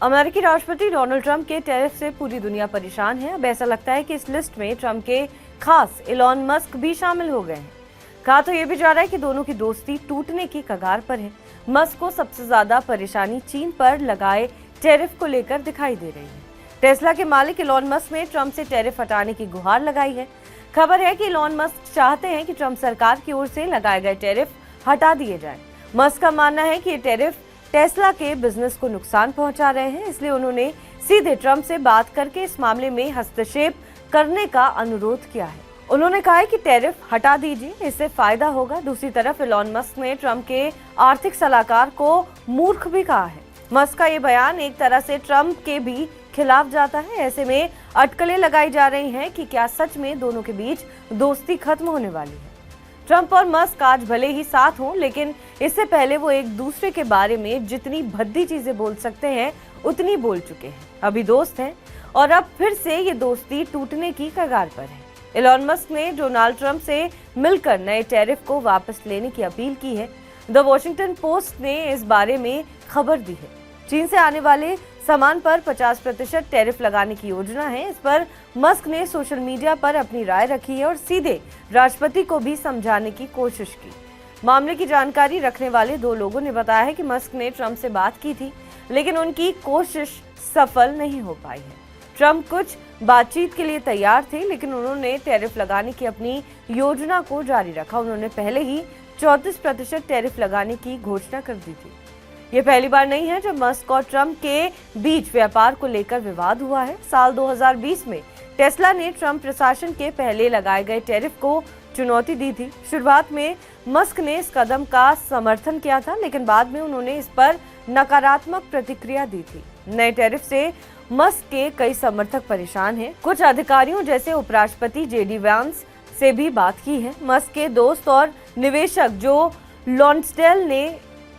अमेरिकी राष्ट्रपति Donald Trump के टैरिफ से पूरी दुनिया परेशान है। अब ऐसा लगता है कि इस लिस्ट में ट्रंप के खास इलॉन मस्क भी शामिल हो गए हैं। कहा तो ये भी जा रहा है कि दोनों की दोस्ती टूटने की कगार पर है। मस्क को सबसे ज्यादा परेशानी चीन पर लगाए टैरिफ को लेकर दिखाई दे रही है। टेस्ला के मालिक इलॉन मस्क ने ट्रंप से टैरिफ हटाने की गुहार लगाई है। खबर है कि इलॉन मस्क चाहते हैं कि ट्रंप सरकार की ओर से लगाए गए टैरिफ हटा दिए जाएं। मस्क का मानना है कि ये टैरिफ टेस्ला के बिजनेस को नुकसान पहुंचा रहे हैं, इसलिए उन्होंने सीधे ट्रंप से बात करके इस मामले में हस्तक्षेप करने का अनुरोध किया है। उन्होंने कहा है कि टैरिफ हटा दीजिए, इससे फायदा होगा। दूसरी तरफ इलॉन मस्क ने ट्रंप के आर्थिक सलाहकार को मूर्ख भी कहा है। मस्क का ये बयान एक तरह से ट्रंप के भी खिलाफ जाता है। ऐसे में अटकलें लगाई जा रही हैं कि क्या सच में दोनों के बीच दोस्ती खत्म होने वाली है। ट्रंप और मस्क आज भले ही साथ हों, लेकिन इससे पहले वो एक दूसरे के बारे में जितनी भद्दी चीजें बोल सकते हैं उतनी बोल चुके हैं। अभी दोस्त हैं और अब फिर से ये दोस्ती टूटने की कगार पर है। इलॉन मस्क ने डोनाल्ड ट्रंप से मिलकर नए टैरिफ को वापस लेने की अपील की है। द वॉशिंगटन पोस्ट ने इस बारे में खबर दी है। चीन से आने वाले सामान पर 50% टैरिफ लगाने की योजना है। इस पर मस्क ने सोशल मीडिया पर अपनी राय रखी है और सीधे राष्ट्रपति को भी समझाने की कोशिश की। मामले की जानकारी रखने वाले दो लोगों ने बताया है कि मस्क ने ट्रंप से बात की थी, लेकिन उनकी कोशिश सफल नहीं हो पाई है। ट्रंप कुछ बातचीत के लिए तैयार थे, लेकिन उन्होंने टैरिफ लगाने की अपनी योजना को जारी रखा। उन्होंने पहले ही 34% टैरिफ लगाने की घोषणा कर दी थी। ये पहली बार नहीं है जब मस्क और ट्रंप के बीच व्यापार को लेकर विवाद हुआ है। साल 2020 में टेस्ला ने ट्रंप प्रशासन के पहले लगाए गए टैरिफ को चुनौती दी थी। शुरुआत में मस्क ने इस कदम का समर्थन किया था, लेकिन बाद में उन्होंने इस पर नकारात्मक प्रतिक्रिया दी थी। नए टैरिफ से मस्क के कई समर्थक परेशान हैं। कुछ अधिकारियों जैसे उपराष्ट्रपति जेडी वैंस से भी बात की है। मस्क के दोस्त और निवेशक जो लॉन्सडेल ने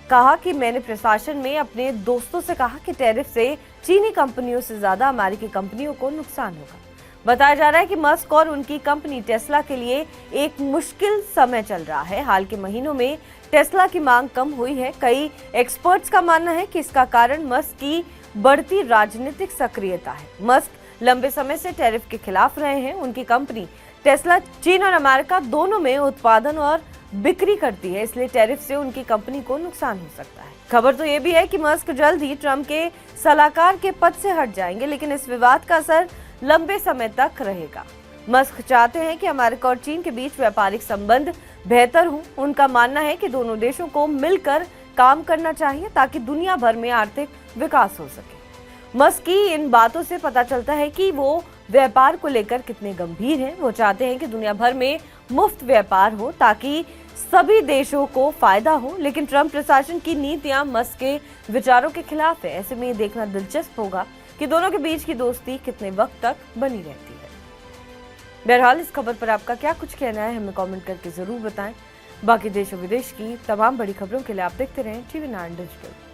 कहा कि मैंने प्रशासन में अपने दोस्तों से कहा कि टैरिफ से चीनी कंपनियों से ज्यादा अमेरिकी कंपनियों को नुकसान होगा। बताया जा रहा है कि मस्क और उनकी कंपनी टेस्ला के लिए एक मुश्किल समय चल रहा है। हाल के महीनों में टेस्ला की मांग कम हुई है। कई एक्सपर्ट्स का मानना है कि इसका कारण मस्क की बढ़ती राजनीतिक सक्रियता है। मस्क लंबे समय से टैरिफ के खिलाफ रहे हैं। उनकी कंपनी टेस्ला चीन और अमेरिका दोनों में उत्पादन और बिक्री करती है, इसलिए टैरिफ से उनकी कंपनी को नुकसान हो सकता है। खबर तो ये भी है कि मस्क जल्द ही ट्रंप के सलाहकार के पद से हट जाएंगे, लेकिन इस विवाद का असर लंबे समय तक रहेगा। मस्क चाहते हैं कि अमेरिका और चीन के बीच व्यापारिक संबंध बेहतर हों। उनका मानना है कि दोनों देशों को मिलकर काम करना चाहिए ताकि दुनिया भर में आर्थिक विकास हो सके। मस्क की इन बातों से पता चलता है कि वो व्यापार को लेकर कितने गंभीर हैं। वो चाहते हैं कि दुनिया भर में मुफ्त व्यापार हो ताकि सभी देशों को फायदा हो, लेकिन ट्रंप प्रशासन की नीतियां मस्क के विचारों के खिलाफ है। ऐसे में ये देखना दिलचस्प होगा कि दोनों के बीच की दोस्ती कितने वक्त तक बनी रहती है। बहरहाल इस खबर पर आपका क्या कुछ कहना है, हमें कमेंट करके जरूर बताएं। बाकी देश और विदेश की तमाम बड़ी खबरों के लिए आप देखते रहें TV9 डिजिटल।